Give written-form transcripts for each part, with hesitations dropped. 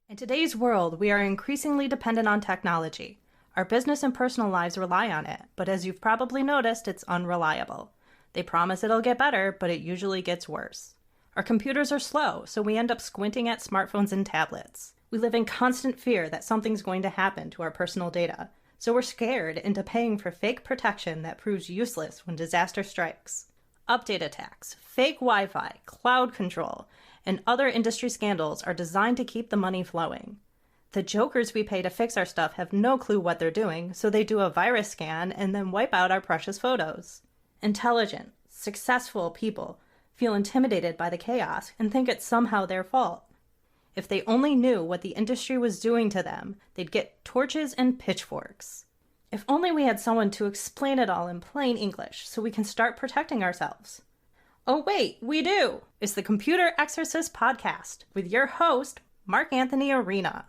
In today's world, we are increasingly dependent on technology. Our business and personal lives rely on it, but as you've probably noticed, it's unreliable. They promise it'll get better, but it usually gets worse. Our computers are slow, so we end up squinting at smartphones and tablets. We live in constant fear that something's going to happen to our personal data, so we're scared into paying for fake protection that proves useless when disaster strikes. Update attacks, fake Wi-Fi, cloud control, and other industry scandals are designed to keep the money flowing. The jokers we pay to fix our stuff have no clue what they're doing, so they do a virus scan and then wipe out our precious photos. Intelligent, successful people feel intimidated by the chaos and think it's somehow their fault. If they only knew what the industry was doing to them, they'd get torches and pitchforks. If only we had someone to explain it all in plain English so we can start protecting ourselves. Oh wait, we do! It's the Computer Exorcist Podcast with your host, Mark Anthony Arena.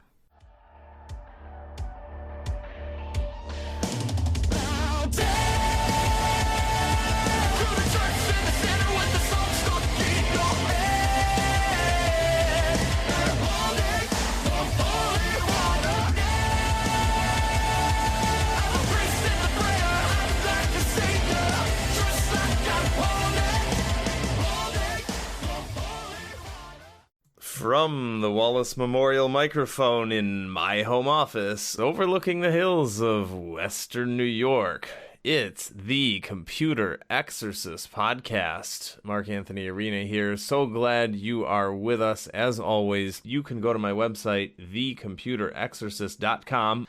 From the Wallace Memorial microphone in my home office, overlooking the hills of Western New York, it's the Computer Exorcist Podcast. Mark Anthony Arena here. So glad you are with us. As always, you can go to my website, thecomputerexorcist.com.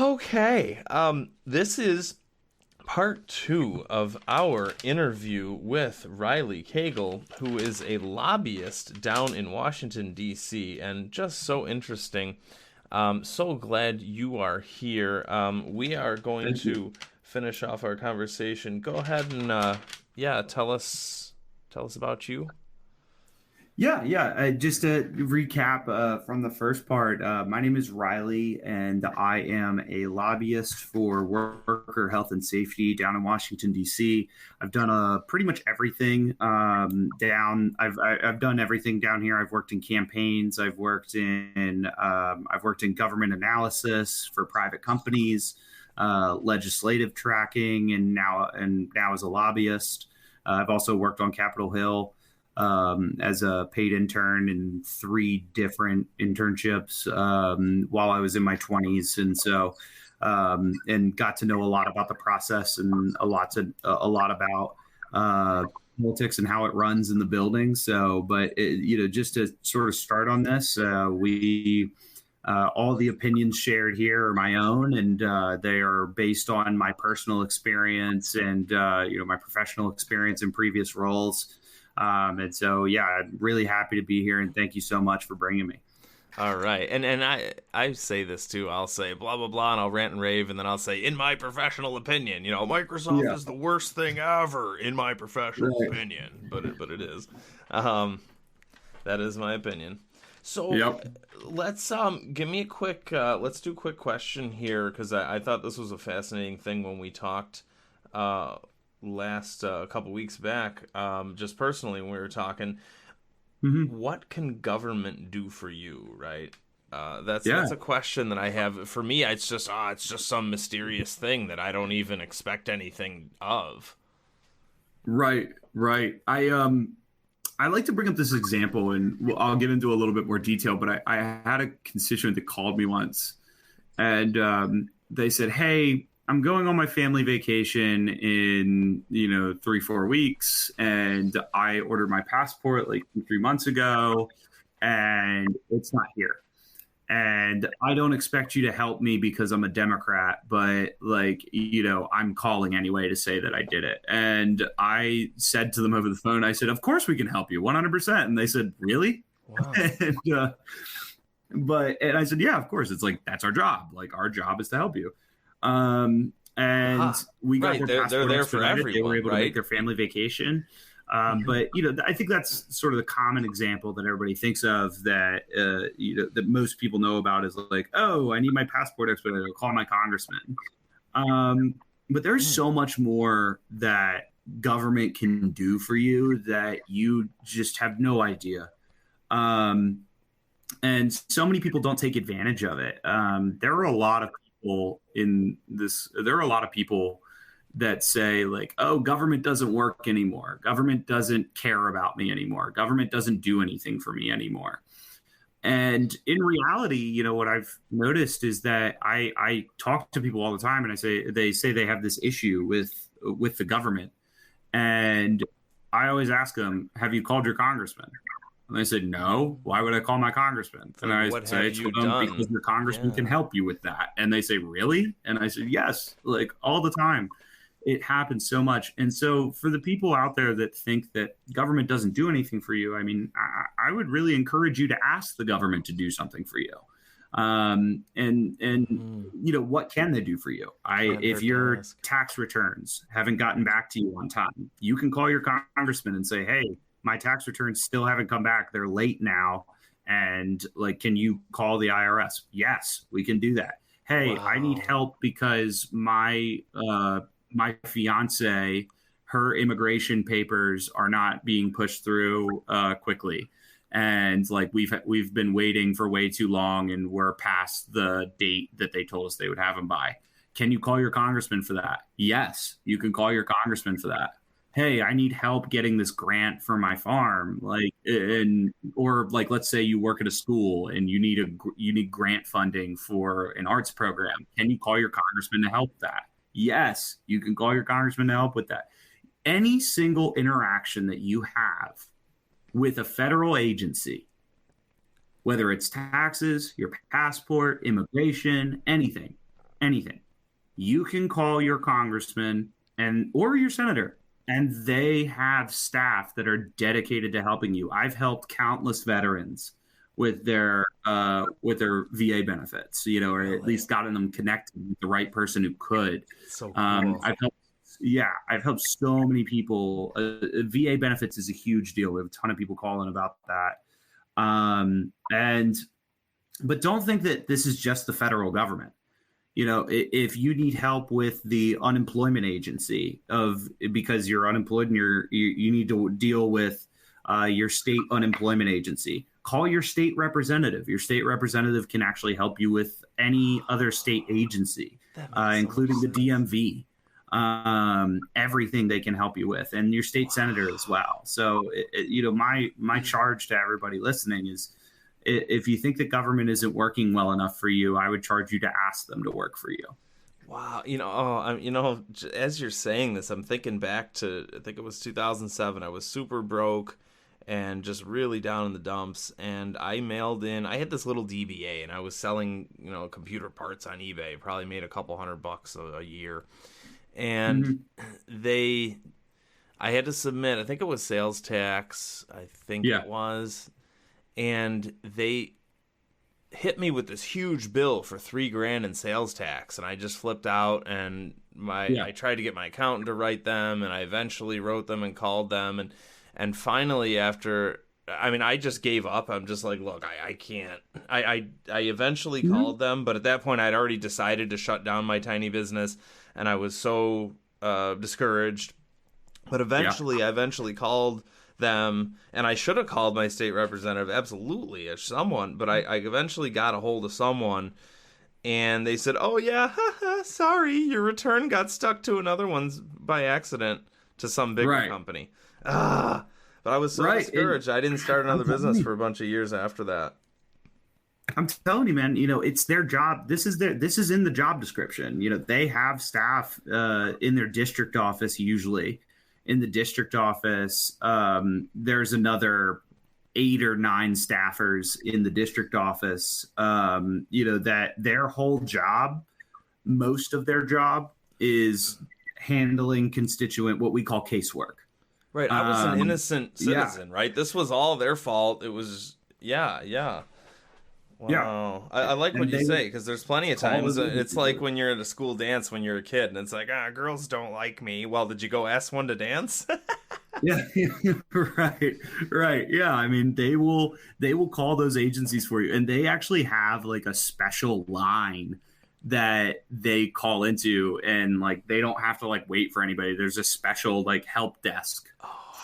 Okay, this is part 2 of our interview with Riley Cagle, who is a lobbyist down in Washington, D.C., and just so interesting. So glad you are here. We are going to finish off our conversation. Go ahead and, tell us about you. Just to recap from the first part, my name is Riley, and I am a lobbyist for worker health and safety down in Washington, D.C. I've done pretty much everything down. I've done everything down here. I've worked in campaigns. I've worked in government analysis for private companies, legislative tracking, and now as a lobbyist. I've also worked on Capitol Hill as a paid intern in 3 different internships while I was in my 20s. And so, and got to know a lot about the process and a lot about politics and how it runs in the building. So, but just to sort of start on this, all the opinions shared here are my own, and they are based on my personal experience and, my professional experience in previous roles. And so, I'm really happy to be here, and thank you so much for bringing me. All right. And I say this too. I'll say blah, blah, blah, and I'll rant and rave, and then I'll say, in my professional opinion, Microsoft is the worst thing ever, in my professional opinion. But it is. That is my opinion. So let's give me a quick, let's do a quick question here, because I thought this was a fascinating thing when we talked last a couple weeks back, just personally when we were talking. What can government do for you, right? That's a question that I have. For me, it's just some mysterious thing that I don't even expect anything of. Right. I like to bring up this example, and I'll get into a little bit more detail, but I had a constituent that called me once, and they said, hey, I'm going on my family vacation in, 3-4 weeks, and I ordered my passport like 3 months ago, and it's not here. And I don't expect you to help me because I'm a Democrat, but I'm calling anyway to say that I did it. And I said to them over the phone, I said, of course we can help you 100%. And they said, really? Wow. And I said, yeah, of course. It's like, that's our job. Like, our job is to help you. And we got their passport there for everyone. They were able to make their family vacation. But I think that's sort of the common example that everybody thinks of that that most people know about is like, oh, I need my passport expedited. I'll call my congressman. But there's so much more that government can do for you that you just have no idea. And so many people don't take advantage of it. There are a lot of people in this. There are a lot of people that say like, "Oh, government doesn't work anymore. Government doesn't care about me anymore. Government doesn't do anything for me anymore." And in reality, what I've noticed is that I talk to people all the time, and they say they have this issue with the government, and I always ask them, "Have you called your congressman?" And they said, "No. Why would I call my congressman?" And I say to them, "Because your congressman can help you with that." And they say, "Really?" And I said, "Yes, like all the time." It happens so much. And so for the people out there that think that government doesn't do anything for you, I mean, I would really encourage you to ask the government to do something for you. What can they do for you? If your tax returns haven't gotten back to you on time, you can call your congressman and say, "Hey, my tax returns still haven't come back. They're late now. And like, can you call the IRS?" Yes, we can do that. "Hey, wow, I need help because my fiance, her immigration papers are not being pushed through quickly. And like we've been waiting for way too long and we're past the date that they told us they would have them by. Can you call your congressman for that?" Yes, you can call your congressman for that. "Hey, I need help getting this grant for my farm." Or let's say you work at a school and you need grant funding for an arts program. Can you call your congressman to help that? Yes, you can call your congressman to help with that. Any single interaction that you have with a federal agency, whether it's taxes, your passport, immigration, anything, you can call your congressman or your senator, and they have staff that are dedicated to helping you. I've helped countless veterans with their VA benefits, or at least gotten them connected with the right person who could. So cool. I've helped so many people. VA benefits is a huge deal. We have a ton of people calling about that. But don't think that this is just the federal government. If you need help with the unemployment agency because you're unemployed and you need to deal with your state unemployment agency, call your state representative. Your state representative can actually help you with any other state agency, including the DMV. Everything they can help you with, and your state senator as well. So, my charge to everybody listening is, if you think the government isn't working well enough for you, I would charge you to ask them to work for you. Wow. As you're saying this, I'm thinking back to, I think it was 2007. I was super broke and just really down in the dumps. And I had this little DBA, and I was selling, computer parts on eBay. Probably made a couple $100 a year. And I had to submit, I think it was sales tax. It was. And they hit me with this huge bill for $3,000 in sales tax, and I just flipped out. And I tried to get my accountant to write them, and I eventually wrote them and called them, and finally I just gave up. I'm just like, look, I can't. I eventually called them, but at that point I'd already decided to shut down my tiny business, and I was so discouraged. But I eventually called them, and I should have called my state representative, absolutely, as someone, but I eventually got a hold of someone, and they said, "Oh yeah, sorry, your return got stuck to another one's by accident to some bigger company." But I was so discouraged. I didn't start another business for a bunch of years after that. I'm telling you, man, it's their job. This is in the job description. They have staff in their district office usually. In the district office, there's another 8 or 9 staffers in the district office, that their whole job, most of their job is handling what we call casework. Right. I was an innocent citizen, right? This was all their fault. It was, yeah. Wow. Yeah. I like what you say, because there's plenty of times it's like when you're at a school dance when you're a kid, and it's like, girls don't like me. Well, did you go ask one to dance? Yeah, right. Yeah, I mean, they will call those agencies for you, and they actually have like a special line that they call into, and like they don't have to like wait for anybody. There's a special like help desk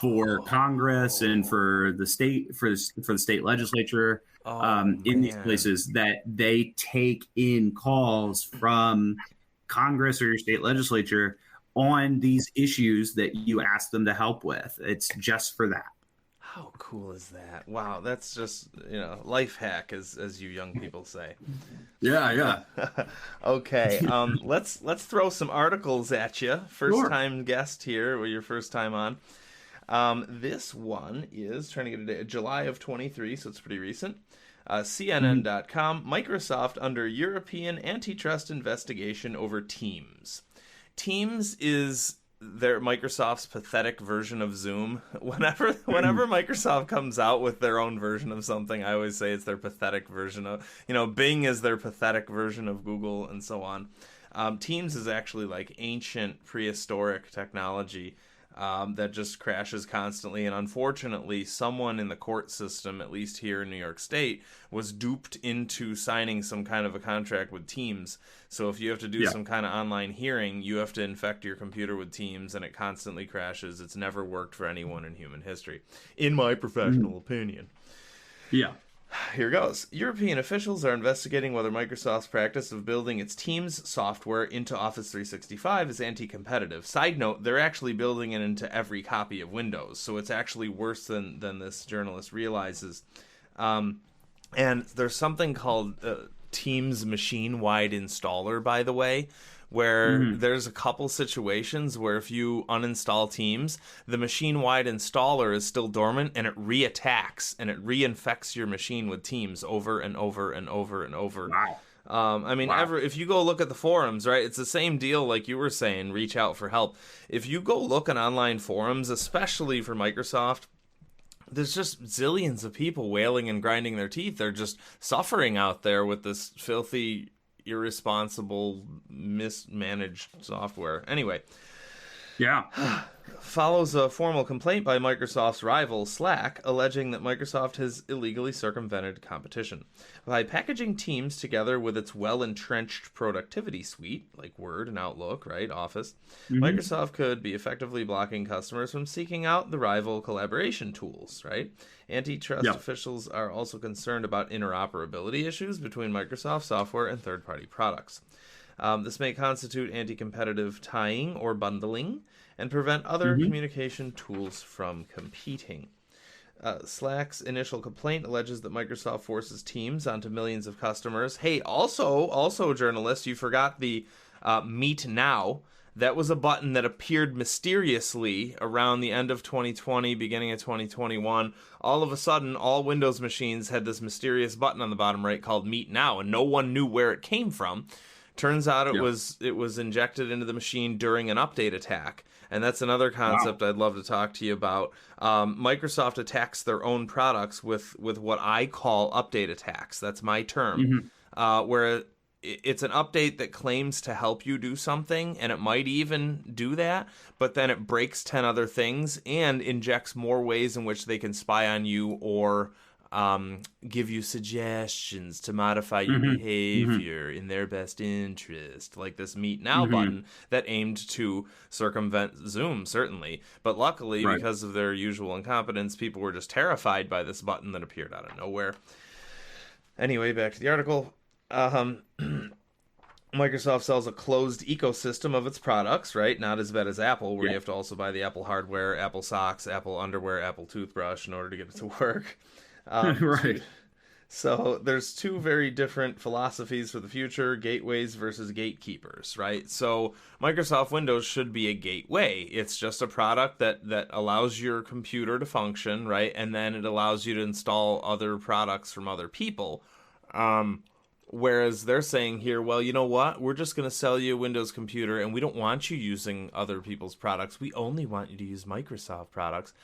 for Congress and for the state for the state legislature in these places, that they take in calls from Congress or your state legislature on these issues that you ask them to help with. It's just for that. How cool is that? Wow, that's just, life hack, as you young people say. Yeah. Okay, let's throw some articles at you. First time guest here, or your first time on. This one is trying to get it July of 23, so it's pretty recent. CNN.com, Microsoft under European antitrust investigation over Teams. Teams is Microsoft's pathetic version of Zoom. Whenever Microsoft comes out with their own version of something, I always say it's their pathetic version of, Bing is their pathetic version of Google, and so on. Teams is actually like ancient prehistoric technology that just crashes constantly. And unfortunately, someone in the court system, at least here in New York State, was duped into signing some kind of a contract with Teams. So if you have to do some kind of online hearing, you have to infect your computer with Teams, and it constantly crashes. It's never worked for anyone in human history, in my professional opinion. Yeah. Here goes. European officials are investigating whether Microsoft's practice of building its Teams software into Office 365 is anti-competitive. Side note, they're actually building it into every copy of Windows, so it's actually worse than this journalist realizes. And there's something called Teams machine-wide installer, by the way, where there's a couple situations where if you uninstall Teams, the machine-wide installer is still dormant, and it reattacks, and it reinfects your machine with Teams over and over and over and over. Wow. If you go look at the forums, right, it's the same deal like you were saying, reach out for help. If you go look at online forums, especially for Microsoft, there's just zillions of people wailing and grinding their teeth. They're just suffering out there with this filthy, irresponsible, mismanaged software. Anyway. Yeah. Follows a formal complaint by Microsoft's rival, Slack, alleging that Microsoft has illegally circumvented competition. By packaging Teams together with its well-entrenched productivity suite, like Word and Outlook, right, Office, Microsoft could be effectively blocking customers from seeking out the rival collaboration tools, right? Antitrust officials are also concerned about interoperability issues between Microsoft software and third-party products. This may constitute anti-competitive tying or bundling and prevent other communication tools from competing. Slack's initial complaint alleges that Microsoft forces Teams onto millions of customers. Hey, also journalists, you forgot the Meet Now. That was a button that appeared mysteriously around the end of 2020, beginning of 2021. All of a sudden, all Windows machines had this mysterious button on the bottom right called Meet Now, and no one knew where it came from. Turns out it was injected into the machine during an update attack. And that's another concept I'd love to talk to you about. Microsoft attacks their own products with what I call update attacks. That's my term. Where it's an update that claims to help you do something, and it might even do that, but then it breaks 10 other things and injects more ways in which they can spy on you or give you suggestions to modify your behavior in their best interest, like this Meet Now button that aimed to circumvent Zoom, certainly. But luckily, because of their usual incompetence, people were just terrified by this button that appeared out of nowhere. Anyway, back to the article. Microsoft sells a closed ecosystem of its products, right? Not as bad as Apple, where you have to also buy the Apple hardware, Apple socks, Apple underwear, Apple toothbrush in order to get it to work. Right. So there's two very different philosophies for the future, gateways versus gatekeepers, right? So Microsoft Windows should be a gateway. It's just a product that allows your computer to function, right? And then it allows you to install other products from other people. Whereas they're saying here, well, you know what? We're just going to sell you a Windows computer, and we don't want you using other people's products. We only want you to use Microsoft products.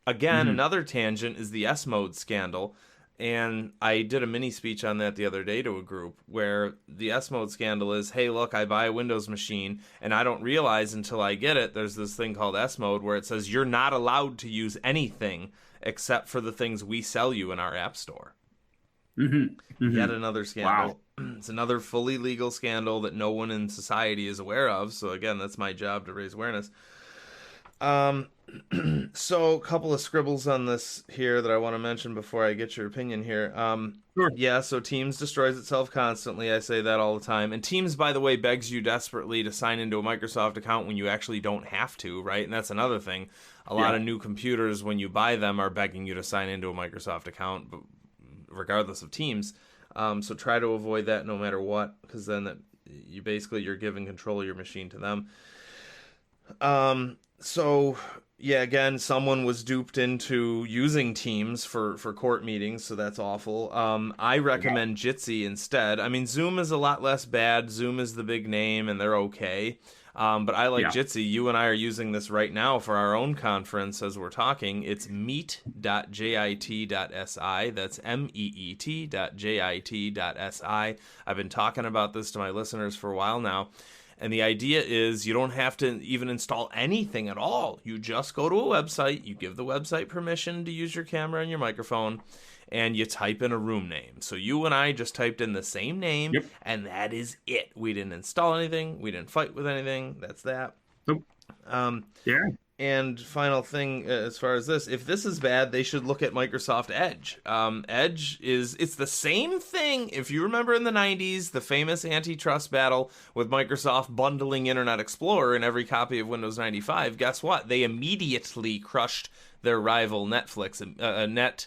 Again, another tangent is the S-Mode scandal, and I did a mini speech on that the other day to a group where the S-Mode scandal is, hey, look, I buy a Windows machine, and I don't realize until I get it, there's this thing called S-Mode where it says you're not allowed to use anything except for the things we sell you in our app store. Yet another scandal. Wow. It's another fully legal scandal that no one in society is aware of, so again, that's my job to raise awareness. So a couple of scribbles on this here that I want to mention before I get your opinion here. Sure. Yeah, so Teams destroys itself constantly. I say that all the time. And Teams, by the way, begs you desperately to sign into a Microsoft account when you actually don't have to, right? And that's another thing. A lot of new computers, when you buy them, are begging you to sign into a Microsoft account, but regardless of Teams. So try to avoid that no matter what, because then you're giving control of your machine to them. So yeah, again, someone was duped into using Teams for court meetings, so that's awful. I recommend Jitsi instead. I mean, Zoom is a lot less bad. Zoom is the big name, and they're okay. But I like Jitsi. You and I are using this right now for our own conference as we're talking. It's meet.jit.si. That's meet.jit.si. I've been talking about this to my listeners for a while now. And the idea is you don't have to even install anything at all. You just go to a website, you give the website permission to use your camera and your microphone, and you type in a room name. So you and I just typed in the same name, and that is it. We didn't install anything. We didn't fight with anything. That's that. Nope. And final thing, as far as this, if this is bad, they should look at Microsoft Edge. It's the same thing. If you remember in the 90s, the famous antitrust battle with Microsoft bundling Internet Explorer in every copy of Windows 95, guess what? They immediately crushed their rival Netscape,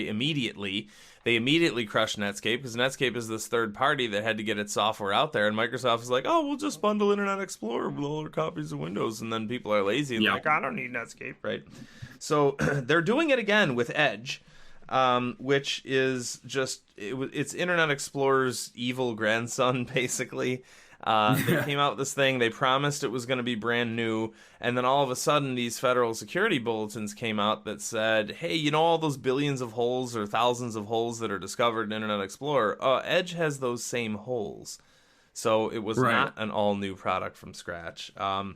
immediately. They immediately crushed Netscape because Netscape is this third party that had to get its software out there, and Microsoft is like, oh, we'll just bundle Internet Explorer with all our copies of Windows, and then people are lazy and like, I don't need Netscape, right? So they're doing it again with Edge, which is just, it's Internet Explorer's evil grandson, basically. They came out with this thing, they promised it was going to be brand new, and then all of a sudden these federal security bulletins came out that said, hey, you know all those billions of holes or thousands of holes that are discovered in Internet Explorer? Edge has those same holes. So it was not an all-new product from scratch. Wow.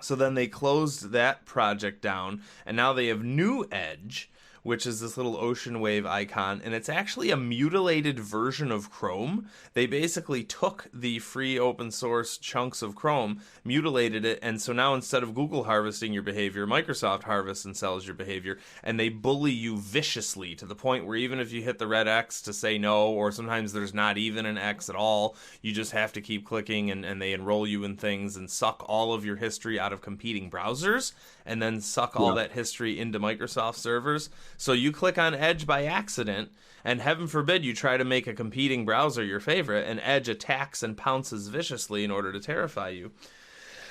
So then they closed that project down, and now they have new Edge, which is this little ocean wave icon, and it's actually a mutilated version of Chrome. They basically took the free open source chunks of Chrome, mutilated it, and so now instead of Google harvesting your behavior, Microsoft harvests and sells your behavior, and they bully you viciously to the point where even if you hit the red X to say no, or sometimes there's not even an X at all, you just have to keep clicking, and they enroll you in things and suck all of your history out of competing browsers, and then suck all that history into Microsoft servers. So you click on Edge by accident, and heaven forbid you try to make a competing browser your favorite, and Edge attacks and pounces viciously in order to terrify you.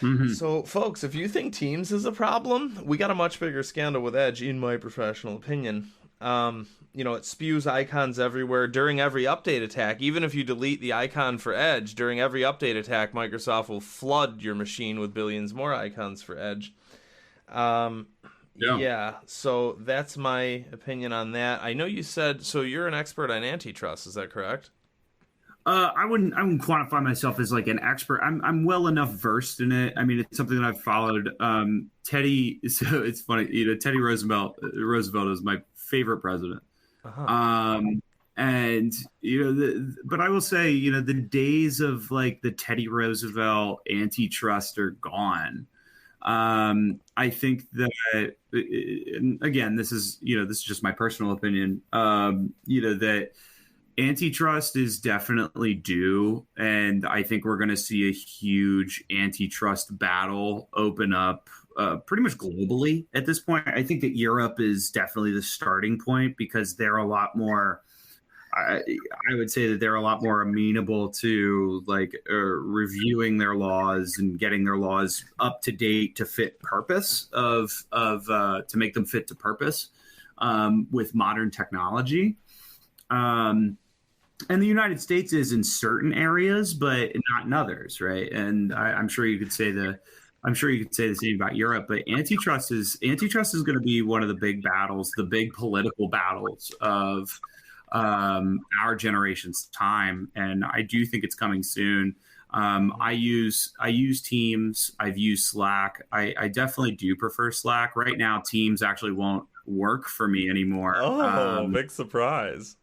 Mm-hmm. So, folks, if you think Teams is a problem, we got a much bigger scandal with Edge, in my professional opinion. It spews icons everywhere during every update attack. Even if you delete the icon for Edge, during every update attack, Microsoft will flood your machine with billions more icons for Edge. So that's my opinion on that. I know you said, so you're an expert on antitrust, is that correct? I wouldn't quantify myself as like an expert. I'm well enough versed in it. I mean, it's something that I've followed. Teddy, so it's funny, Teddy Roosevelt is my favorite president. Uh-huh. And but I will say, the days of like the Teddy Roosevelt antitrust are gone. I think that, again, this is just my personal opinion, that antitrust is definitely due. And I think we're going to see a huge antitrust battle open up pretty much globally at this point. I think that Europe is definitely the starting point because they're a lot more, I would say that they're a lot more amenable to reviewing their laws and getting their laws up to date to fit purpose to make them fit to purpose with modern technology. And the United States is in certain areas, but not in others, right? And I'm sure you could say the same about Europe. But antitrust is going to be one of the big battles, the big political battles of our generation's time, and I do think it's coming soon. I use Teams. I've used Slack. I definitely do prefer Slack. Right now, Teams actually won't work for me anymore. Big surprise.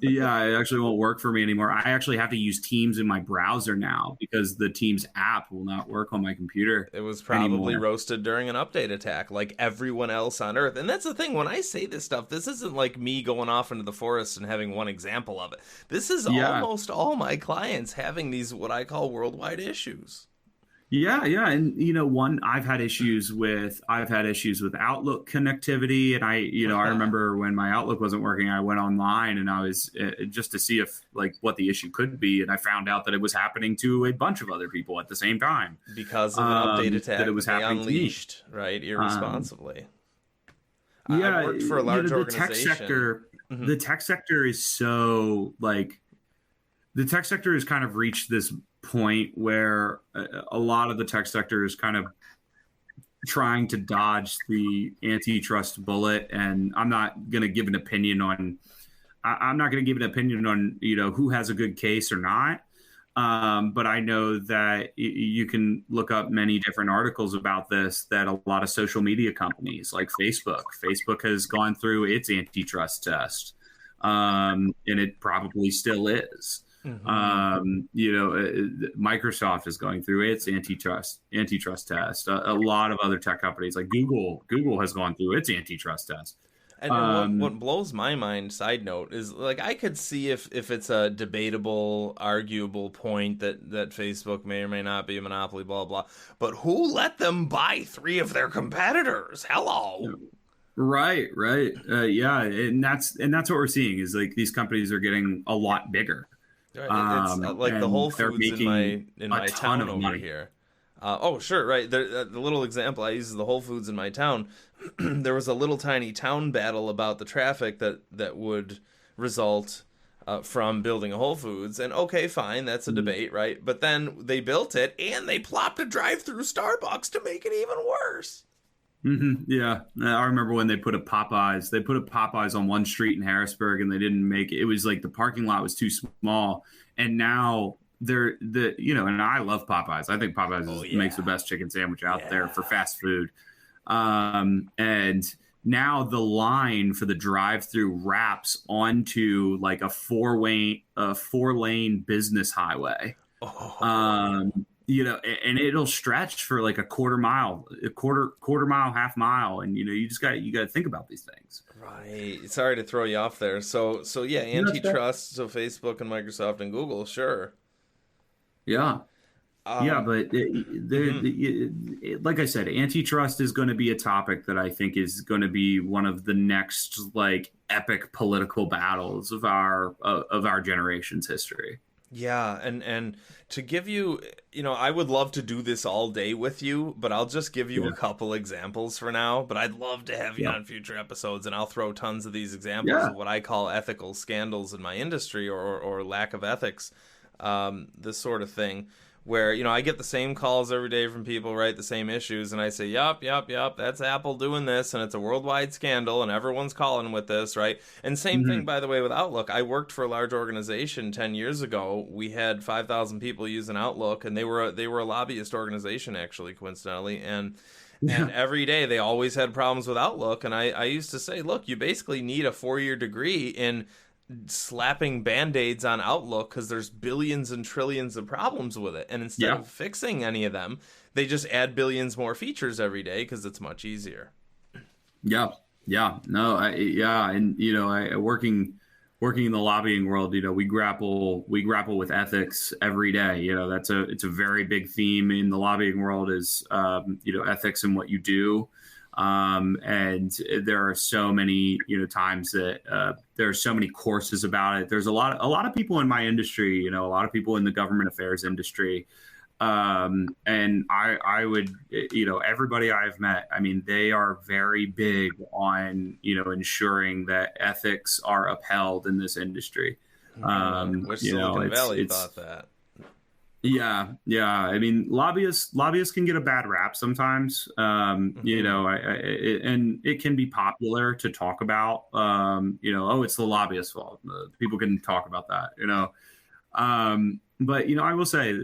Yeah, it actually won't work for me anymore. I actually have to use Teams in my browser now because the Teams app will not work on my computer It was probably roasted during an update attack like everyone else on Earth. And that's the thing, when I say this stuff, this isn't like me going off into the forest and having one example of it. This is almost all my clients having these what I call worldwide issues. Yeah, and I've had issues with Outlook connectivity, and I remember when my Outlook wasn't working, I went online and I was just to see if like what the issue could be, and I found out that it was happening to a bunch of other people at the same time because of an update attack that it was happening unleashed, right, irresponsibly. Yeah, I worked for a large organization. The tech sector is so like the tech sector has kind of reached this point where a lot of the tech sector is kind of trying to dodge the antitrust bullet, and I'm not going to give an opinion on who has a good case or not, but I know that you can look up many different articles about this, that a lot of social media companies like Facebook has gone through its antitrust test, and it probably still is. Microsoft is going through its antitrust test. A lot of other tech companies like Google has gone through its antitrust test. And what blows my mind, side note, is like I could see if it's a debatable, arguable point that Facebook may or may not be a monopoly, blah, blah. But who let them buy 3 of their competitors? Hello. Right. Yeah. And that's what we're seeing is like these companies are getting a lot bigger. Right. It's like the Whole Foods in my town over here. Oh, sure, right. The little example I use is the Whole Foods in my town. There was a little tiny town battle about the traffic that would result from building a Whole Foods. And okay, fine, that's a debate, right? But then they built it, and they plopped a drive-through Starbucks to make it even worse. Yeah, I remember when they put a Popeyes. They put a Popeyes on one street in Harrisburg, and they didn't make it. It was like the parking lot was too small, and now and I love Popeyes. I think Popeyes makes the best chicken sandwich out there for fast food. And now the line for the drive-through wraps onto like a four-lane business highway. And it'll stretch for like a quarter mile, half mile. And, you got to think about these things. Right. Sorry to throw you off there. So yeah, antitrust. So Facebook and Microsoft and Google, sure. Yeah. But like I said, antitrust is going to be a topic that I think is going to be one of the next like epic political battles of our generation's history. Yeah, and to give you, I would love to do this all day with you, but I'll just give you a couple examples for now. But I'd love to have you on future episodes, and I'll throw tons of these examples of what I call ethical scandals in my industry or lack of ethics, this sort of thing. Where, I get the same calls every day from people, right? The same issues. And I say, yup, that's Apple doing this. And it's a worldwide scandal. And everyone's calling with this, right? And same thing, by the way, with Outlook. I worked for a large organization 10 years ago. We had 5,000 people using Outlook. And they were a lobbyist organization, actually, coincidentally. And every day they always had problems with Outlook. And I used to say, look, you basically need a 4-year degree in slapping band-aids on Outlook because there's billions and trillions of problems with it, and instead of fixing any of them, they just add billions more features every day because it's much easier. And working in the lobbying world, we grapple with ethics every day. It's a very big theme in the lobbying world is ethics in what you do. And there are so many, times that there are so many courses about it. There's a lot of people in my industry, a lot of people in the government affairs industry. And I would, everybody I've met, I mean, they are very big on, ensuring that ethics are upheld in this industry. Wish Silicon Valley thought that. Yeah. I mean, lobbyists can get a bad rap sometimes. And it can be popular to talk about. It's the lobbyist's fault. People can talk about that. But I will say,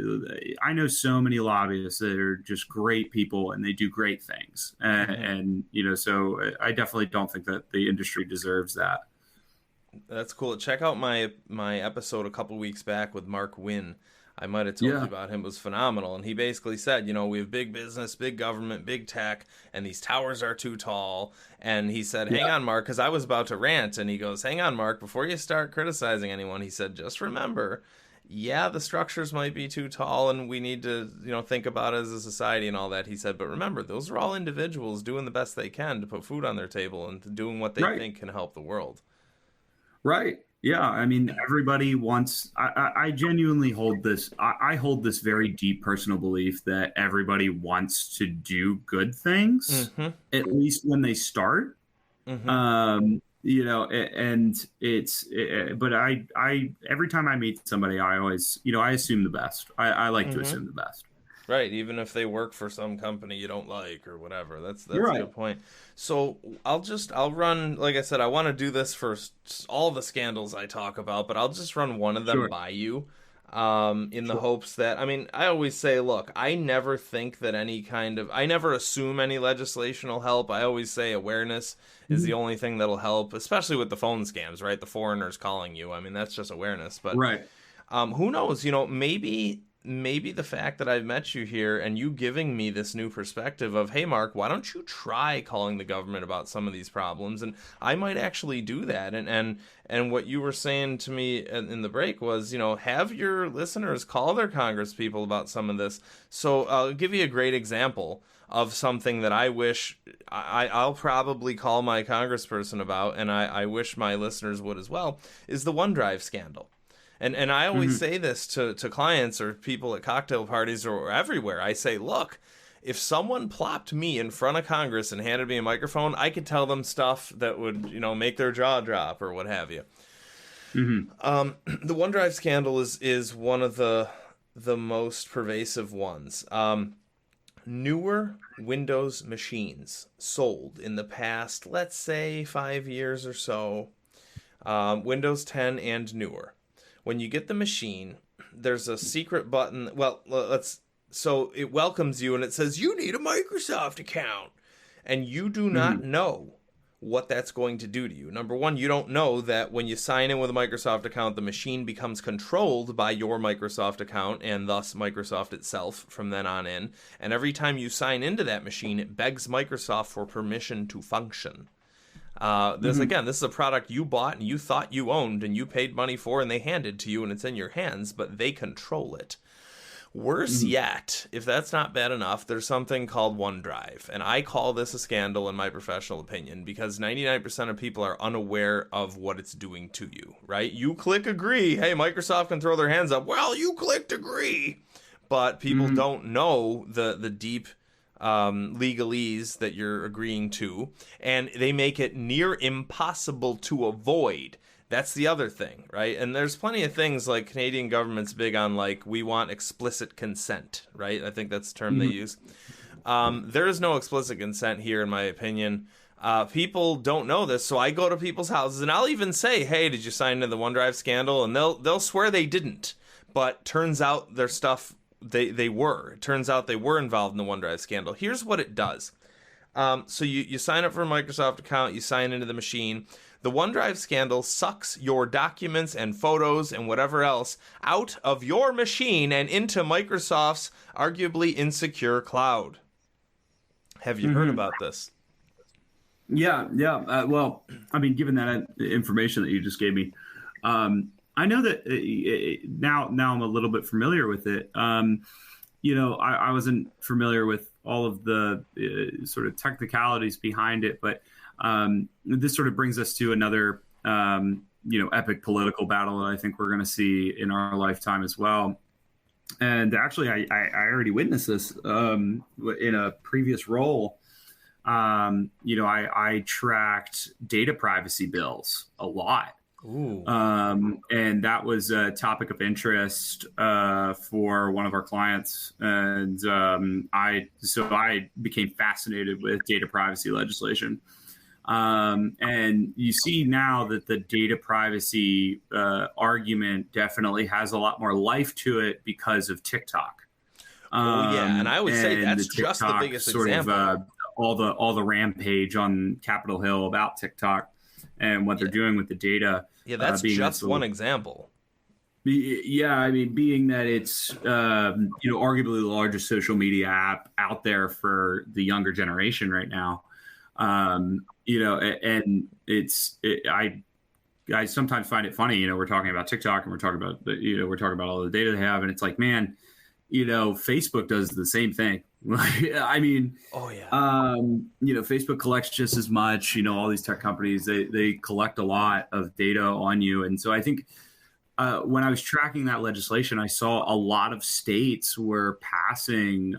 I know so many lobbyists that are just great people and they do great things. And so I definitely don't think that the industry deserves that. That's cool. Check out my episode a couple weeks back with Mark Wynn. I might have told you about him. It was phenomenal. And he basically said, we have big business, big government, big tech, and these towers are too tall. And he said, hang on, Mark, because I was about to rant. And he goes, hang on, Mark, before you start criticizing anyone, he said, just remember, the structures might be too tall and we need to, think about it as a society and all that. He said, but remember, those are all individuals doing the best they can to put food on their table and doing what they think can help the world. Right. Yeah. I mean, everybody wants, I genuinely hold this. I hold this very deep personal belief that everybody wants to do good things, at least when they start. And but I every time I meet somebody, I always, I assume the best. I like to assume the best. Right, even if they work for some company you don't like or whatever. That's a good point. So I'll run, like I said, I want to do this for all the scandals I talk about, but I'll just run one of them by you in the hopes that, I always say, look, I never think that I never assume any legislation will help. I always say awareness is the only thing that'll help, especially with the phone scams, right? The foreigners calling you. that's just awareness. But who knows, maybe the fact that I've met you here and you giving me this new perspective of, hey, Mark, why don't you try calling the government about some of these problems? And I might actually do that. And what you were saying to me in the break was, have your listeners call their Congress people about some of this. So I'll give you a great example of something that I wish I'll probably call my congressperson about, and I wish my listeners would as well, is the OneDrive scandal. And I always say this to clients or people at cocktail parties or everywhere. I say, look, if someone plopped me in front of Congress and handed me a microphone, I could tell them stuff that would, make their jaw drop or what have you. The OneDrive scandal is one of the most pervasive ones. Newer Windows machines sold in the past, let's say 5 years or so, Windows 10 and newer. When you get the machine, there's a secret button. So it welcomes you and it says, you need a Microsoft account. And you do not know what that's going to do to you. Number one, you don't know that when you sign in with a Microsoft account, the machine becomes controlled by your Microsoft account and thus Microsoft itself from then on in. And every time you sign into that machine, it begs Microsoft for permission to function. This is a product you bought and you thought you owned and you paid money for and they handed to you and it's in your hands, but they control it. Worse yet, if that's not bad enough, there's something called OneDrive. And I call this a scandal in my professional opinion because 99% of people are unaware of what it's doing to you, right? You click agree. Hey, Microsoft can throw their hands up. Well, you clicked agree. But people don't know the deep legalese that you're agreeing to, and they make it near impossible to avoid. That's the other thing, right? And there's plenty of things like Canadian government's big on, like, we want explicit consent, right? I think that's the term they use. There is no explicit consent here, in my opinion. People don't know this, so I go to people's houses and I'll even say, hey, did you sign into the OneDrive scandal? And they'll swear they didn't, but turns out their stuff, they were. It turns out they were involved in the OneDrive scandal. Here's what it does. So you sign up for a Microsoft account, you sign into the machine. The OneDrive scandal sucks your documents and photos and whatever else out of your machine and into Microsoft's arguably insecure cloud. Have you heard about this? Yeah. Well, I mean, given that information that you just gave me, I know that now I'm a little bit familiar with it. I wasn't familiar with all of the sort of technicalities behind it, but this sort of brings us to another, epic political battle that I think we're going to see in our lifetime as well. And actually, I already witnessed this in a previous role. I tracked data privacy bills a lot. Ooh. And that was a topic of interest for one of our clients. And I became fascinated with data privacy legislation. And you see now that the data privacy argument definitely has a lot more life to it because of TikTok. And I would say that's just the biggest example. All the rampage on Capitol Hill about TikTok. and what they're doing with the data. Yeah, that's just one example. Yeah, I mean, being that it's arguably the largest social media app out there for the younger generation right now, and I sometimes find it funny. We're talking about TikTok and we're talking about all the data they have, and it's like, man, Facebook does the same thing. I mean, oh yeah, Facebook collects just as much. All these tech companies they collect a lot of data on you, and so I think. When I was tracking that legislation, I saw a lot of states were passing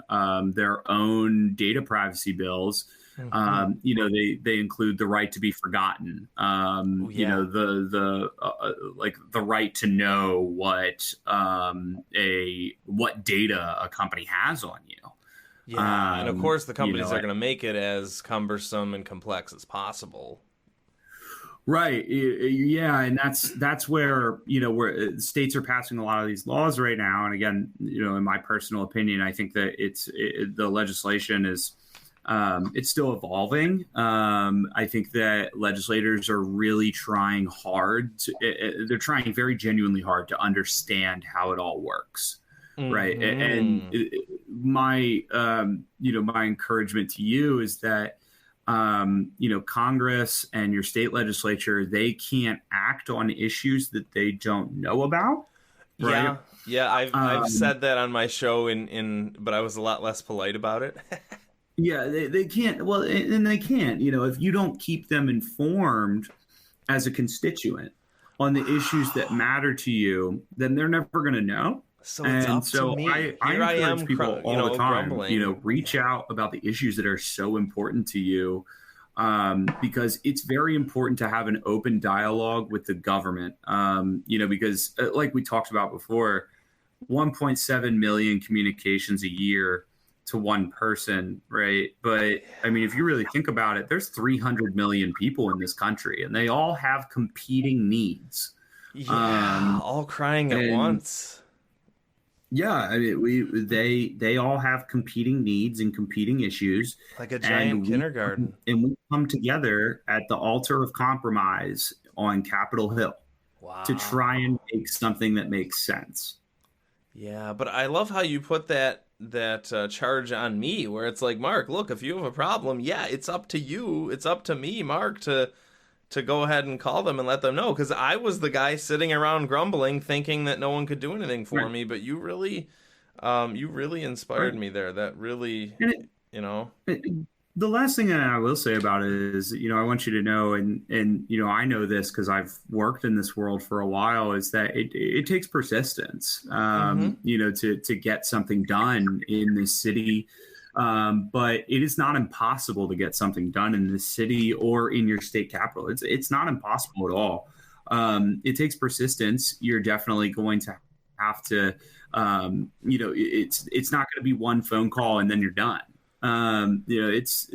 their own data privacy bills. Mm-hmm. They include the right to be forgotten. The right to know what data a company has on you. Yeah, and of course the companies are going to make it as cumbersome and complex as possible. Right. Yeah. And that's where, where states are passing a lot of these laws right now. And again, in my personal opinion, I think that the legislation is, it's still evolving. I think that legislators are really trying hard they're trying very genuinely hard to understand how it all works. Mm-hmm. Right. And my encouragement to you is that, Congress and your state legislature, they can't act on issues that they don't know about. Right? Yeah. I've said that on my show but I was a lot less polite about it. Yeah, they can't. Well, and they can't, if you don't keep them informed as a constituent on the issues that matter to you, then they're never going to know. So it's up to me. I encourage people all the time, grumbling. Reach out about the issues that are so important to you, because it's very important to have an open dialogue with the government, because like we talked about before, 1.7 million communications a year to one person, right? But I mean, if you really think about it, there's 300 million people in this country and they all have competing needs. Yeah, all crying at once. Yeah, I mean, they all have competing needs and competing issues, like a giant kindergarten. And we come together at the altar of compromise on Capitol Hill to try and make something that makes sense. Yeah, but I love how you put that charge on me, where it's like, Mark, look, if you have a problem, it's up to you. It's up to me, Mark, to go ahead and call them and let them know, because I was the guy sitting around grumbling, thinking that no one could do anything for me. But you really inspired me there. That really, The last thing that I will say about it is, I want you to know, and I know this because I've worked in this world for a while, is that it takes persistence, to get something done in this city. But it is not impossible to get something done in this city or in your state capital. It's not impossible at all. It takes persistence. You're definitely going to have to, it's not going to be one phone call and then you're done. This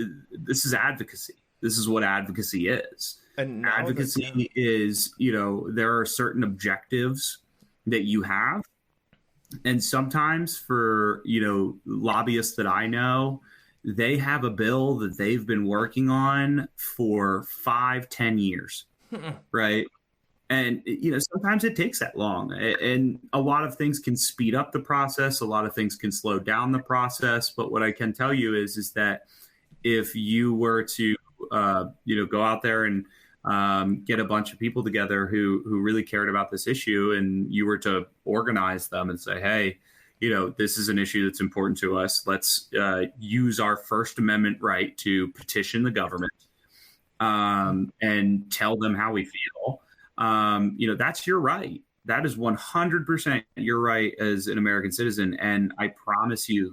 is advocacy. This is what advocacy is. And advocacy is, there are certain objectives that you have. And sometimes for, lobbyists that I know, they have a bill that they've been working on for 5-10 years, right? And, sometimes it takes that long. And a lot of things can speed up the process. A lot of things can slow down the process. But what I can tell you is that if you were to, go out there and get a bunch of people together who really cared about this issue, and you were to organize them and say, hey, this is an issue that's important to us. Let's use our First Amendment right to petition the government and tell them how we feel. That's your right. That is 100% your right as an American citizen. And I promise you,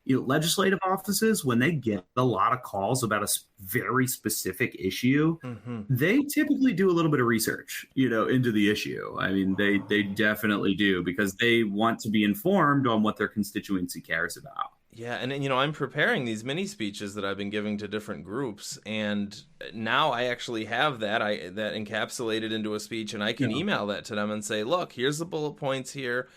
legislative offices, when they get a lot of calls about a very specific issue, they typically do a little bit of research, into the issue. I mean, they definitely do, because they want to be informed on what their constituency cares about. Yeah, and I'm preparing these mini speeches that I've been giving to different groups, and now I actually have that encapsulated into a speech, and I can email that to them and say, look, here's the bullet points here.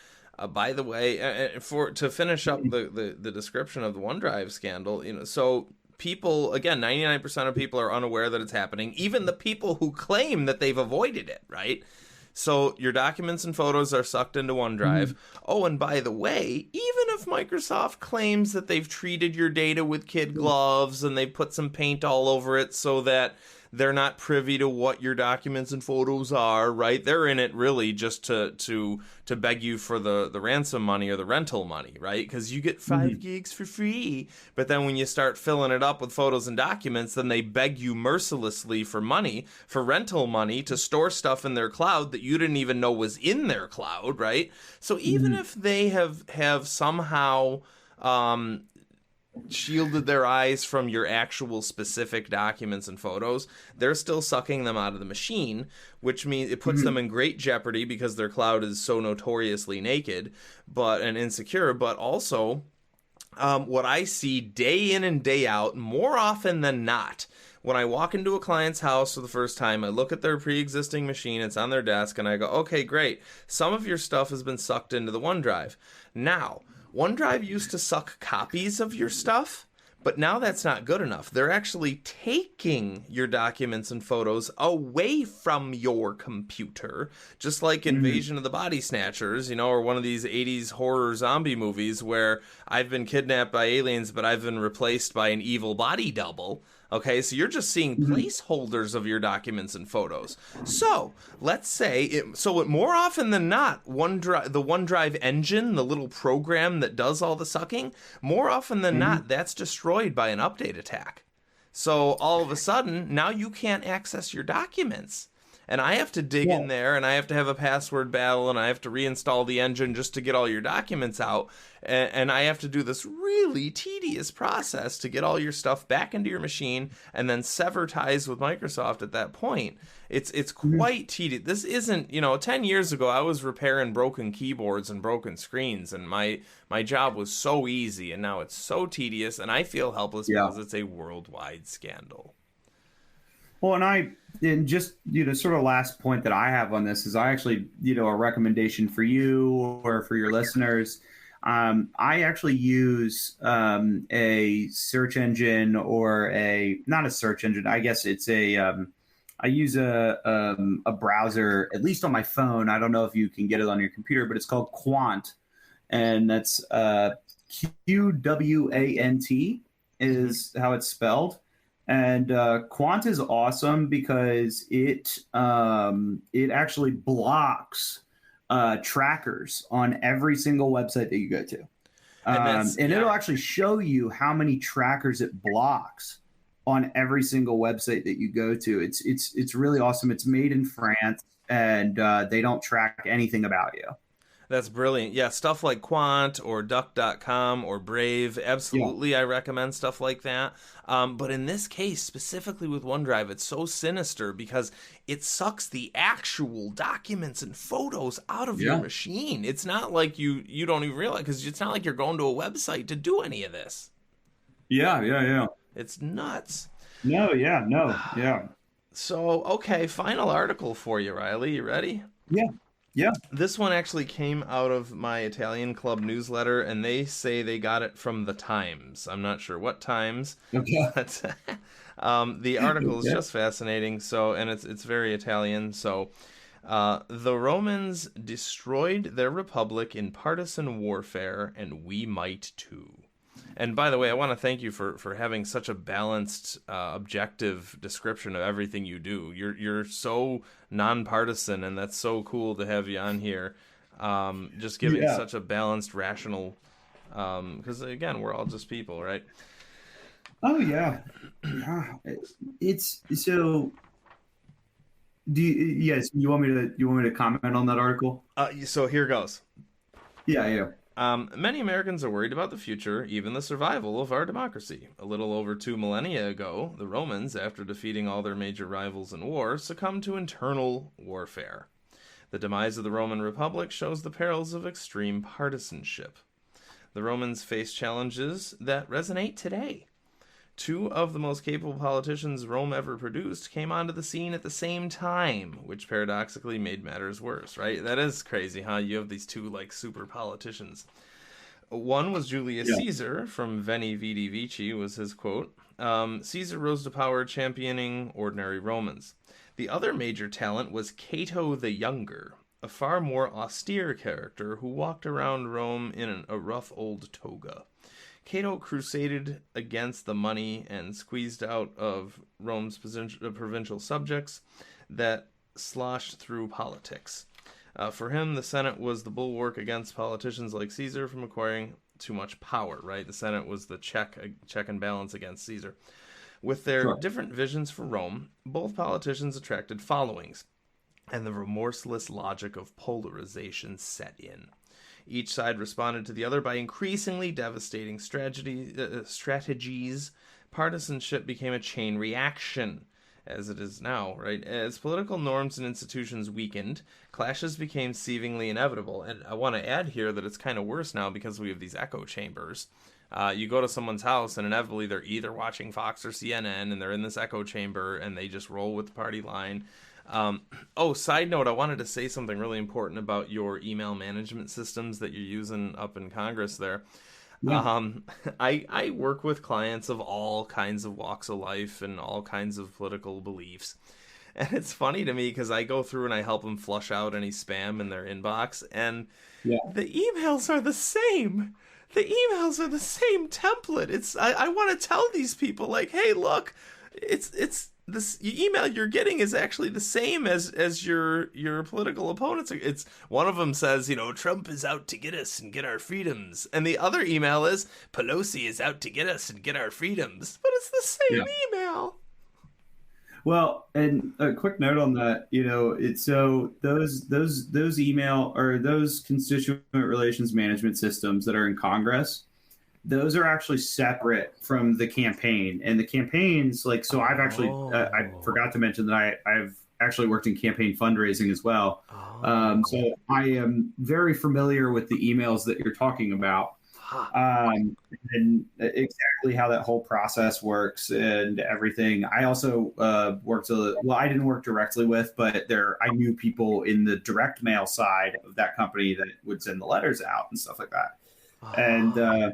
By the way, to finish up the description of the OneDrive scandal, so people, again, 99% of people are unaware that it's happening, even the people who claim that they've avoided it, right? So your documents and photos are sucked into OneDrive. Oh, and by the way, even if Microsoft claims that they've treated your data with kid gloves and they've put some paint all over it so that they're not privy to what your documents and photos are, right? They're in it really just to beg you for the ransom money or the rental money, right? Because you get 5 gigs for free. But then when you start filling it up with photos and documents, then they beg you mercilessly for money, for rental money, to store stuff in their cloud that you didn't even know was in their cloud, right? So even if they have somehow shielded their eyes from your actual specific documents and photos, they're still sucking them out of the machine, which means it puts them in great jeopardy because their cloud is so notoriously naked and insecure. But also, what I see day in and day out, more often than not, when I walk into a client's house for the first time, I look at their pre-existing machine, it's on their desk, and I go, okay, great. Some of your stuff has been sucked into the OneDrive. Now, OneDrive used to suck copies of your stuff, but now that's not good enough. They're actually taking your documents and photos away from your computer, just like Invasion of the Body Snatchers, or one of these 80s horror zombie movies where I've been kidnapped by aliens, but I've been replaced by an evil body double. Okay, so you're just seeing placeholders of your documents and photos. So let's say, more often than not, the OneDrive engine, the little program that does all the sucking, more often than not, that's destroyed by an update attack. So all of a sudden, now you can't access your documents. And I have to dig in there, and I have to have a password battle, and I have to reinstall the engine just to get all your documents out. And I have to do this really tedious process to get all your stuff back into your machine and then sever ties with Microsoft at that point. It's quite tedious. This isn't, 10 years ago, I was repairing broken keyboards and broken screens, and my job was so easy, and now it's so tedious, and I feel helpless because it's a worldwide scandal. Well, and just, sort of last point that I have on this is I actually, a recommendation for you or for your listeners. I actually use a search engine or not a search engine. I guess it's I use a browser, at least on my phone. I don't know if you can get it on your computer, but it's called Quant. And that's QWANT is how it's spelled. And Quant is awesome because it actually blocks trackers on every single website that you go to. And it'll actually show you how many trackers it blocks on every single website that you go to. It's really awesome. It's made in France, and they don't track anything about you. That's brilliant. Yeah, stuff like Quant or Duck.com or Brave, absolutely, I recommend stuff like that. But in this case, specifically with OneDrive, it's so sinister because it sucks the actual documents and photos out of your machine. It's not like you don't even realize, because it's not like you're going to a website to do any of this. Yeah. It's nuts. No. So, okay, final article for you, Riley. You ready? Yeah. This one actually came out of my Italian club newsletter, and they say they got it from the Times. I'm not sure what Times. Okay. But the article is just fascinating. So, and it's very Italian. So, the Romans destroyed their republic in partisan warfare, and we might too. And by the way, I want to thank you for having such a balanced, objective description of everything you do. You're so nonpartisan, and that's so cool to have you on here. Just giving such a balanced, rational, because again, we're all just people, right? Oh yeah. It's so. You want me to comment on that article? So here goes. Yeah. Many Americans are worried about the future, even the survival of our democracy. A little over 2 millennia ago, the Romans, after defeating all their major rivals in war, succumbed to internal warfare. The demise of the Roman Republic shows the perils of extreme partisanship. The Romans face challenges that resonate today. 2 of the most capable politicians Rome ever produced came onto the scene at the same time, which paradoxically made matters worse, right? That is crazy, huh? You have these 2 super politicians. One was Julius Caesar, from Veni Vidi Vici was his quote. Caesar rose to power championing ordinary Romans. The other major talent was Cato the Younger, a far more austere character who walked around Rome in a rough old toga. Cato crusaded against the money and squeezed out of Rome's provincial subjects that sloshed through politics. For him, the Senate was the bulwark against politicians like Caesar from acquiring too much power, right? The Senate was the check and balance against Caesar. With their different visions for Rome, both politicians attracted followings, and the remorseless logic of polarization set in. Each side responded to the other by increasingly devastating strategies. Partisanship became a chain reaction, as it is now, right? As political norms and institutions weakened, clashes became seemingly inevitable. And I want to add here that it's kind of worse now because we have these echo chambers. You go to someone's house and inevitably they're either watching Fox or CNN and they're in this echo chamber and they just roll with the party line. Side note, I wanted to say something really important about your email management systems that you're using up in Congress there. Yeah. I work with clients of all kinds of walks of life and all kinds of political beliefs. And it's funny to me because I go through and I help them flush out any spam in their inbox. And the emails are the same. The emails are the same template. I want to tell these people, like, hey, look, it's this email you're getting is actually the same as your political opponents. It's one of them says, Trump is out to get us and get our freedoms, and the other email is Pelosi is out to get us and get our freedoms. But it's the same email. Well, and a quick note on that, it's so those email or those constituent relations management systems that are in Congress, those are actually separate from the campaign. And the campaigns, so I've actually, I forgot to mention that I've actually worked in campaign fundraising as well. So I am very familiar with the emails that you're talking about. And exactly how that whole process works and everything. I also I didn't work directly with, but I knew people in the direct mail side of that company that would send the letters out and stuff like that. And,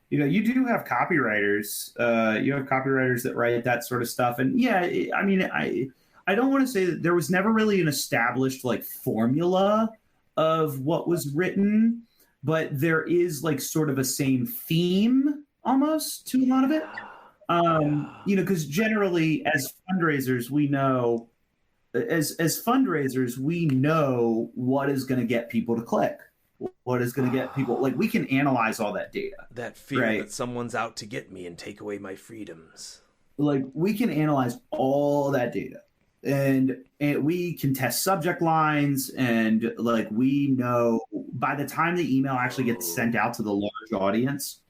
you do have copywriters. You have copywriters that write that sort of stuff. And I don't want to say that there was never really an established formula of what was written, but there is sort of a same theme almost to a lot of it. Because generally as fundraisers, we know what is going to get people to click. What is going to get people, we can analyze all that data. That fear that someone's out to get me and take away my freedoms. We can analyze all that data and we can test subject lines. And we know by the time the email actually gets sent out to the large audience,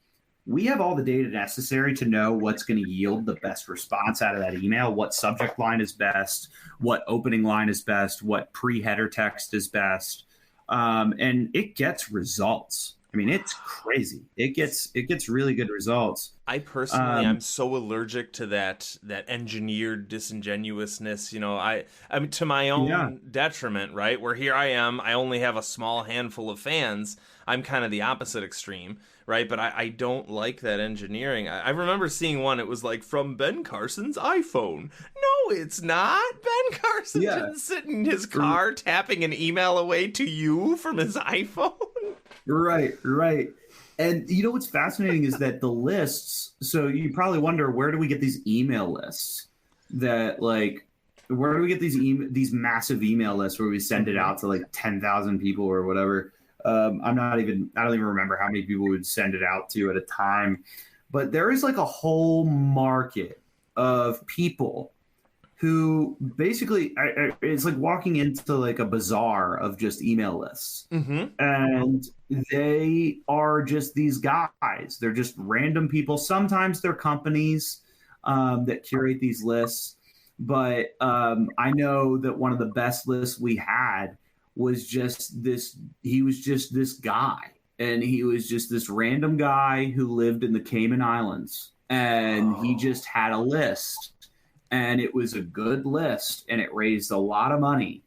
we have all the data necessary to know what's going to yield the best response out of that email, what subject line is best, what opening line is best, what pre-header text is best. And it gets results. I mean, it's crazy. It gets really good results. I personally, I'm so allergic to that engineered disingenuousness. I mean, to my own detriment, right? Where here I am, I only have a small handful of fans. I'm kind of the opposite extreme, right? But I don't like that engineering. I remember seeing one. It was from Ben Carson's iPhone. No, it's not. Ben Carson didn't sit in his car tapping an email away to you from his iPhone. Right. And what's fascinating is that the lists, so you probably wonder, where do we get these email lists that where do we get these massive email lists where we send it out to 10,000 people or whatever? I don't even remember how many people would send it out to at a time, but there is a whole market of people who basically it's walking into a bazaar of just email lists. Mm-hmm. And they are just these guys. They're just random people. Sometimes they're companies that curate these lists. But I know that one of the best lists we had was just this. He was just this guy. And he was just this random guy who lived in the Cayman Islands. And he just had a list. And it was a good list, and it raised a lot of money.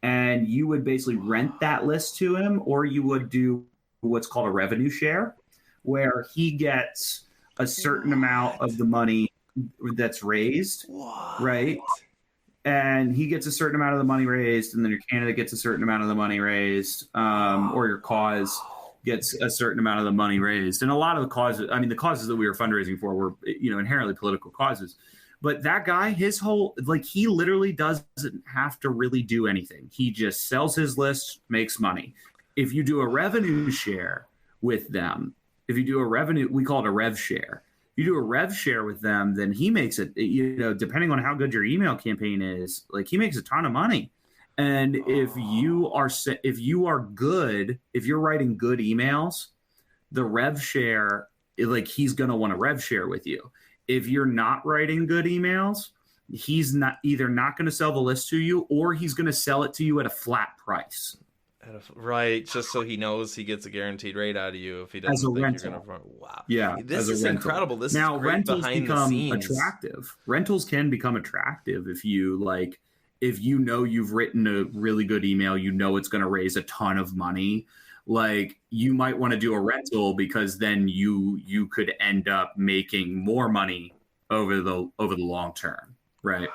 And you would basically rent that list to him, or you would do what's called a revenue share, where he gets a certain amount of the money that's raised, What? right? And he gets a certain amount of the money raised, and then your candidate gets a certain amount of the money raised, or your cause gets a certain amount of the money raised. And a lot of the causes, I mean, the causes that we were fundraising for were, inherently political causes. But that guy, his whole, he literally doesn't have to really do anything. He just sells his list, makes money. If you do a revenue share with them, we call it a rev share. You do a rev share with them, then he makes it, depending on how good your email campaign is, he makes a ton of money. And if you're writing good emails, the rev share, he's going to want to rev share with you. If you're not writing good emails, he's either not going to sell the list to you, or he's going to sell it to you at a flat price. Right, just so he knows he gets a guaranteed rate out of you if he doesn't think rental. You're going to. Wow. Yeah, this is incredible. This now, is great rentals behind become the scenes. attractive. Rentals can become attractive if you if you've written a really good email, it's going to raise a ton of money. You might want to do a rental, because then you could end up making more money over the long term, right?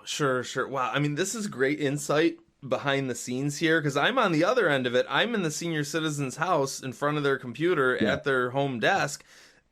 Sure. Wow. I mean, this is great insight behind the scenes here, because I'm on the other end of it. I'm in the senior citizen's house in front of their computer at their home desk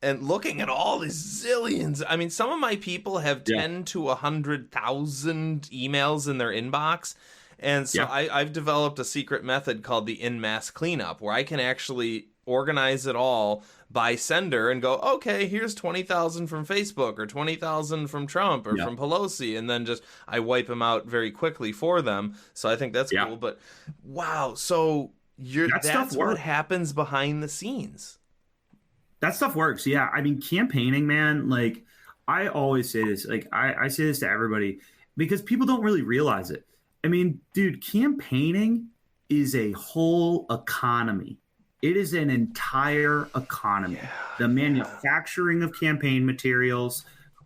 and looking at all these zillions. I mean, some of my people have 10 to 100,000 emails in their inbox. And so I've developed a secret method called the in-mass cleanup, where I can actually organize it all by sender and go, okay, here's 20,000 from Facebook, or 20,000 from Trump, or from Pelosi, and then I wipe them out very quickly for them. So I think that's cool. But wow, so that's what happens behind the scenes. That stuff works. Yeah. I mean, campaigning, man, I always say this, I say this to everybody, because people don't really realize it. I mean, dude, campaigning is a whole economy. It is an entire economy. The manufacturing of campaign materials,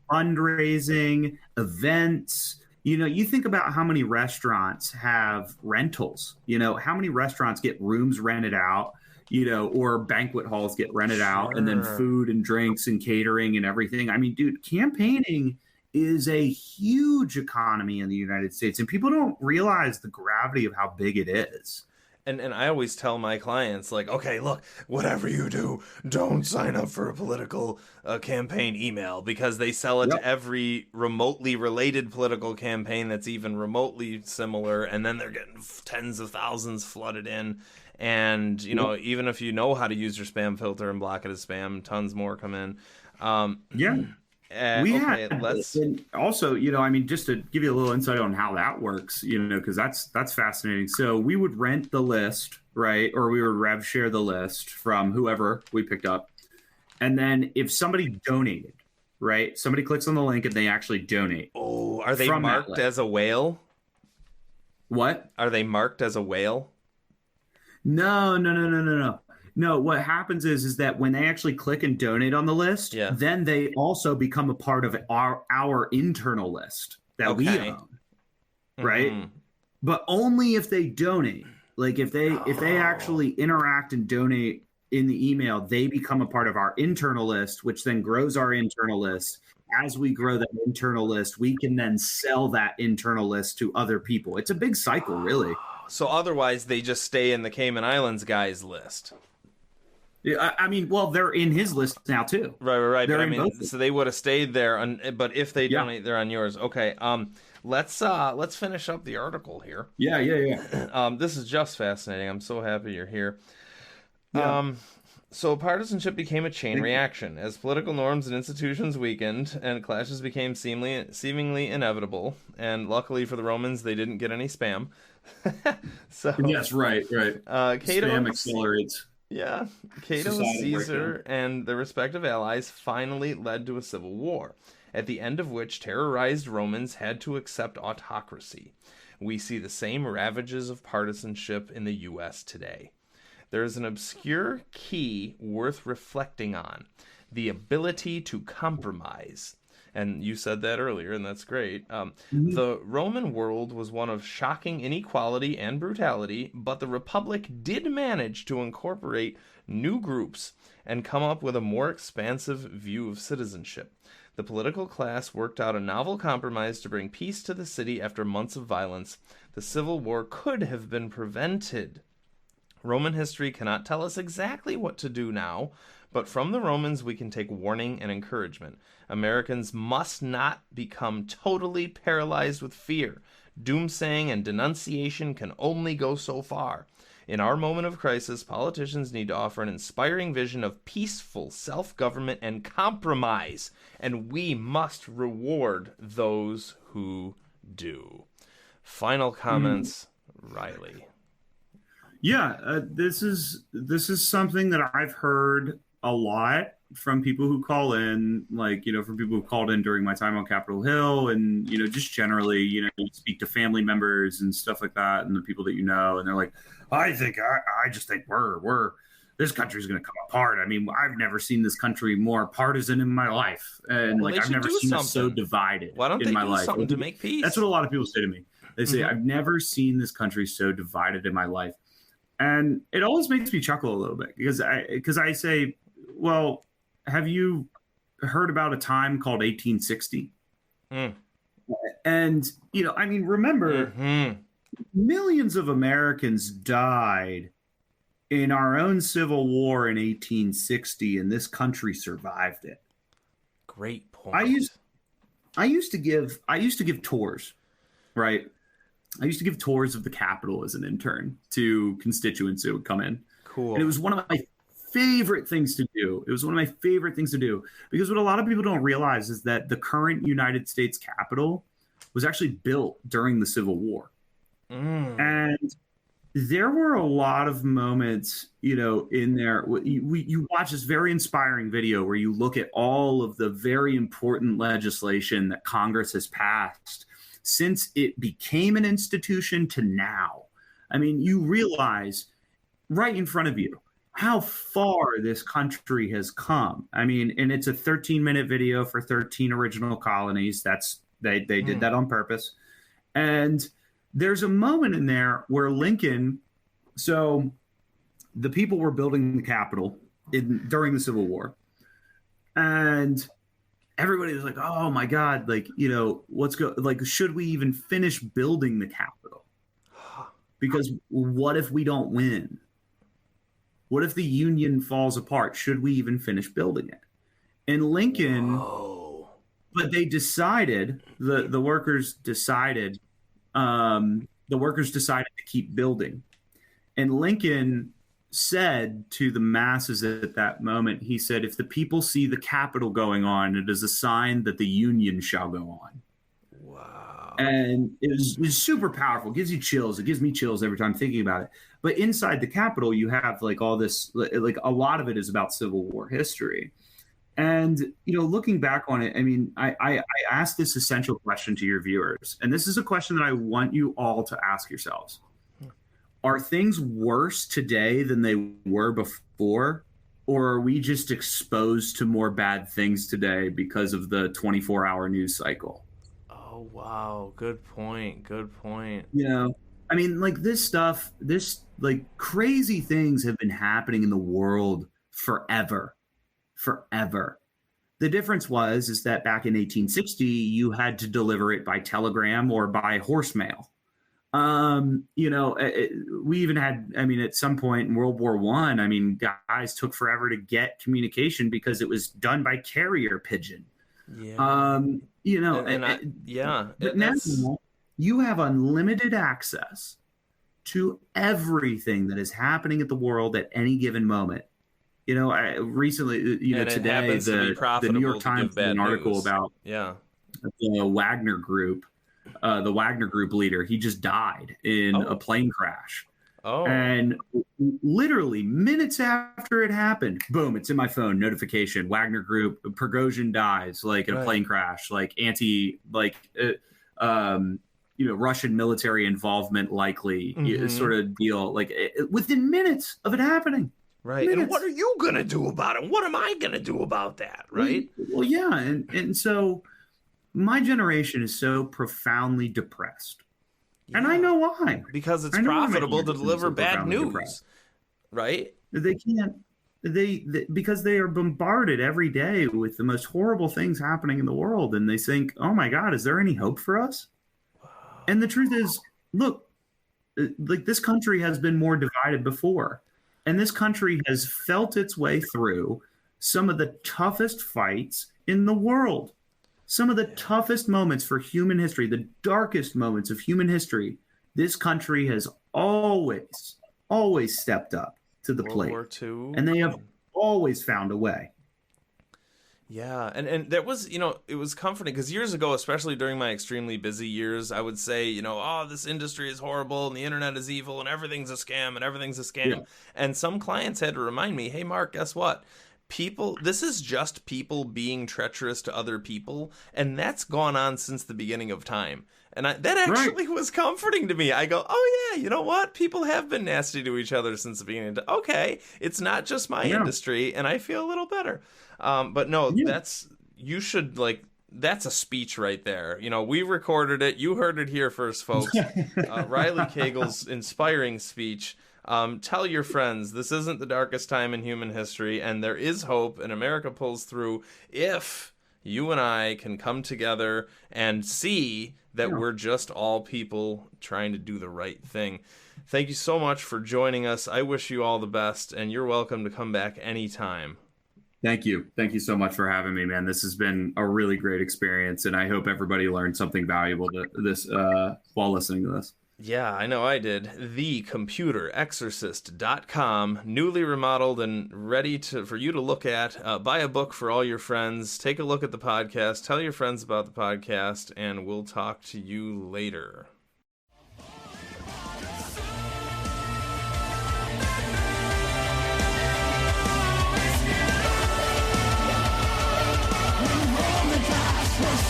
fundraising, events. You think about how many restaurants have rentals. How many restaurants get rooms rented out, or banquet halls get rented out, and then food and drinks and catering and everything. I mean, dude, campaigning is a huge economy in the United States, and people don't realize the gravity of how big it is. And I always tell my clients, okay, look, whatever you do, don't sign up for a political campaign email, because they sell it to every remotely related political campaign that's even remotely similar, and then they're getting tens of thousands flooded in. And, even if you know how to use your spam filter and block it as spam, tons more come in. And also, just to give you a little insight on how that works, because that's fascinating. So we would rent the list, right? Or we would rev share the list from whoever we picked up. And then if somebody donated, right? Somebody clicks on the link and they actually donate. Oh, are they marked as a whale? What? Are they marked as a whale? No. No, what happens is that when they actually click and donate on the list, then they also become a part of our internal list that we own, right? Mm-hmm. But only if they donate. If they actually interact and donate in the email, they become a part of our internal list, which then grows our internal list. As we grow that internal list, we can then sell that internal list to other people. It's a big cycle, really. So otherwise, they just stay in the Cayman Islands guy's list. I mean, well, they're in his list now too. Right. But I mean, so they would have stayed there. But if they donate, they're on yours. Okay. Let's finish up the article here. Yeah. This is just fascinating. I'm so happy you're here. Yeah. So partisanship became a chain reaction as political norms and institutions weakened, and clashes became seemingly inevitable. And luckily for the Romans, they didn't get any spam. So yes, right. Cato spam accelerates. Yeah, Cato, Caesar, and their respective allies finally led to a civil war, at the end of which terrorized Romans had to accept autocracy. We see the same ravages of partisanship in the U.S. today. There is an obscure key worth reflecting on: the ability to compromise. And you said that earlier, and that's great. The Roman world was one of shocking inequality and brutality, but the Republic did manage to incorporate new groups and come up with a more expansive view of citizenship. The political class worked out a novel compromise to bring peace to the city after months of violence. The Civil War could have been prevented. Roman history cannot tell us exactly what to do now, but from the Romans we can take warning and encouragement. Americans must not become totally paralyzed with fear. Doomsaying and denunciation can only go so far. In our moment of crisis, politicians need to offer an inspiring vision of peaceful self-government and compromise, and we must reward those who do. Final comments, Riley. Yeah, this is something that I've heard a lot from people who call in, like, from people who called in during my time on Capitol Hill, and, just generally, you speak to family members and stuff like that, and the people that and they're like, I just think we're this country's going to come apart. I mean, I've never seen this country more partisan in my life, and I've never seen it so divided in my life. Something to make peace? That's what a lot of people say to me. They say, I've never seen this country so divided in my life. And it always makes me chuckle a little bit because I say, well, have you heard about a time called 1860? And, remember, millions of Americans died in our own Civil War in 1860, and this country survived it. Great point. I used to give tours, right? I used to give tours of the Capitol as an intern to constituents who would come in. Cool. And it was one of my favorite things to do. Because what a lot of people don't realize is that the current United States Capitol was actually built during the Civil War. And there were a lot of moments, in there. You watch this very inspiring video where you look at all of the very important legislation that Congress has passed since it became an institution to now. I mean, you realize right in front of you how far this country has come. I mean, and it's a 13-minute video for 13 original colonies. They did that on purpose. And there's a moment in there where Lincoln, so the people were building the Capitol during the Civil War. And everybody was like, oh my God, should we even finish building the Capitol? Because what if we don't win? What if the Union falls apart? Should we even finish building it? And Lincoln, but they decided, the workers decided to keep building. And Lincoln said to the masses at that moment, he said, if the people see the Capitol going on, it is a sign that the Union shall go on. Wow. And it was super powerful. It gives you chills. It gives me chills every time thinking about it. But inside the Capitol, you have all this, a lot of it is about Civil War history. And, looking back on it, I mean, I asked this essential question to your viewers, and this is a question that I want you all to ask yourselves. Are things worse today than they were before, or are we just exposed to more bad things today because of the 24-hour news cycle? Oh, wow. Good point. I mean, crazy things have been happening in the world forever. The difference is that back in 1860, you had to deliver it by telegram or by horse mail. We even had, at some point in World War I, guys took forever to get communication because it was done by carrier pigeon. Yeah. But now you have unlimited access to everything that is happening at the world at any given moment. Recently, today, the New York Times did an article about the Wagner Group. The Wagner Group leader, he just died in a plane crash. And literally minutes after it happened, boom, it's in my phone, notification, Wagner Group, Prigozhin dies, in a plane crash, Russian military involvement likely, sort of deal, within minutes of it happening. Right. Minutes. And what are you going to do about it? What am I going to do about that? Right. Well, yeah. And so my generation is so profoundly depressed. Yeah. And I know why. Because it's profitable to deliver bad news. Right? They can't. because they are bombarded every day with the most horrible things happening in the world, and they think, oh my God, is there any hope for us? And the truth is, look, like, this country has been more divided before, and this country has felt its way through some of the toughest fights in the world, some of the toughest moments for human history, the darkest moments of human history. This country has always stepped up to the plate. World War II. And they have always found a way. Yeah, and that was, it was comforting, because years ago, especially during my extremely busy years, I would say, oh, this industry is horrible and the internet is evil and everything's a scam and everything's a scam. Yeah. And some clients had to remind me, hey, Mark, guess what? This is just people being treacherous to other people, and that's gone on since the beginning of time. And that actually was comforting to me. I go, oh yeah, you know what? People have been nasty to each other since the beginning. Okay, it's not just my industry, and I feel a little better. But no, that's a speech right there. We recorded it. You heard it here first, folks. Riley Cagle's inspiring speech. Tell your friends this isn't the darkest time in human history, and there is hope, and America pulls through if you and I can come together and see that we're just all people trying to do the right thing. Thank you so much for joining us. I wish you all the best, and you're welcome to come back anytime. Thank you. Thank you so much for having me, man. This has been a really great experience, and I hope everybody learned something valuable while listening to this. Yeah, I know I did. TheComputerExorcist.com, newly remodeled and ready for you to look at. Buy a book for all your friends. Take a look at the podcast. Tell your friends about the podcast, and we'll talk to you later.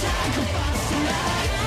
Sacrifice tonight.